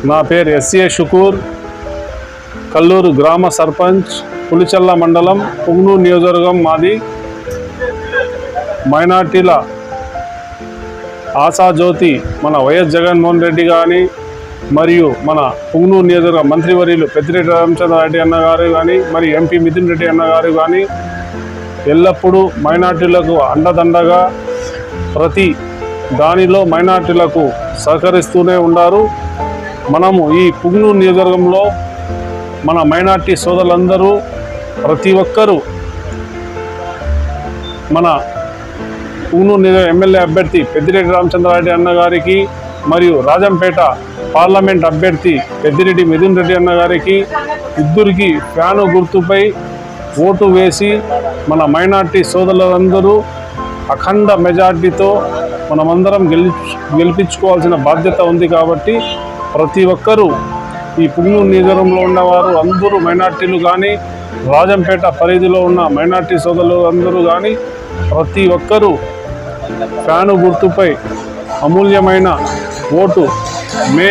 నా పేరు ఎస్ఏ షుకూర్, కల్లూరు గ్రామ సర్పంచ్, పులిచెల్ల మండలం, పుంగనూరు నియోజకవర్గం మాది. మైనార్టీల ఆశాజ్యోతి మన వైఎస్ జగన్మోహన్ రెడ్డి కానీ, మరియు మన పుంగనూరు నియోజకవర్గ మంత్రివర్యులు పెద్దిరెడ్డి రామచంద్రారెడ్డి అన్న గారు కానీ, మరి ఎంపీ మిథున్ రెడ్డి అన్న గారు కానీ ఎల్లప్పుడూ మైనార్టీలకు అండదండగా ప్రతి దానిలో మైనార్టీలకు సహకరిస్తూనే ఉన్నారు. మనము ఈ పుంగనూరు నియోజకవర్గంలో మన మైనార్టీ సోదరులందరూ ప్రతి ఒక్కరూ మన పుంగనూరు నియోజక ఎమ్మెల్యే అభ్యర్థి పెద్దిరెడ్డి రామచంద్రారెడ్డి అన్న గారికి, మరియు రాజంపేట పార్లమెంట్ అభ్యర్థి పెద్దిరెడ్డి మిథున్ రెడ్డి అన్న గారికి ఇద్దరికి ఫ్యాను గుర్తుపై ఓటు వేసి మన మైనార్టీ సోదరులందరూ అఖండ మెజార్టీతో మనమందరం గెలిపించుకోవాల్సిన బాధ్యత ఉంది. కాబట్టి ప్రతి ఒక్కరూ ఈ పుంగనూరు నియోజకవర్గంలో ఉన్నవారు అందరూ మైనార్టీలు కానీ, రాజంపేట పరిధిలో ఉన్న మైనార్టీ సోదరులు అందరూ కానీ ప్రతి ఒక్కరూ ఫ్యాను గుర్తుపై అమూల్యమైన ఓటు మే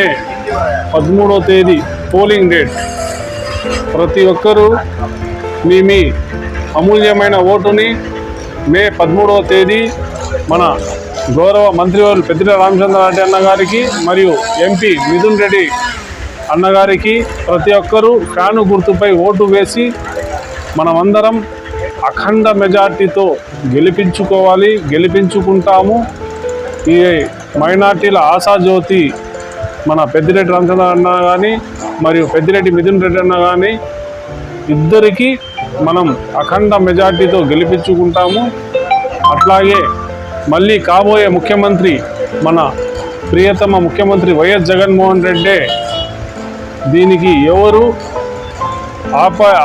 13వ తేదీ పోలింగ్ డేట్, ప్రతి ఒక్కరూ మీ అమూల్యమైన ఓటుని మే 13వ తేదీ మన గౌరవ మంత్రివర్యులు పెద్దిరెడ్డి రామచంద్రారెడ్డి అన్న గారికి మరియు ఎంపీ మిథున్ రెడ్డి అన్నగారికి ప్రతి ఒక్కరూ ఫ్యాను గుర్తుపై ఓటు వేసి మనమందరం అఖండ మెజార్టీతో గెలిపించుకోవాలి, గెలిపించుకుంటాము. ఈ మైనార్టీల ఆశాజ్యోతి మన పెద్దిరెడ్డి రామచంద్ర అన్న కానీ, మరియు పెద్దిరెడ్డి మిథున్ రెడ్డి అన్న కానీ ఇద్దరికీ మనం అఖండ మెజార్టీతో గెలిపించుకుంటాము. అట్లాగే మళ్ళీ కాబోయే ముఖ్యమంత్రి మన ప్రియతమ ముఖ్యమంత్రి వైఎస్ జగన్మోహన్ రెడ్డి, దీనికి ఎవరు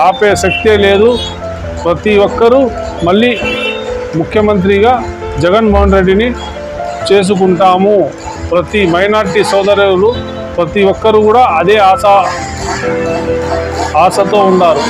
ఆపే శక్తే లేదు. ప్రతి ఒక్కరూ మళ్ళీ ముఖ్యమంత్రిగా జగన్మోహన్ రెడ్డిని చేసుకుంటాము. ప్రతి మైనార్టీ సోదరులు ప్రతి ఒక్కరు కూడా అదే ఆశతో ఉన్నారు.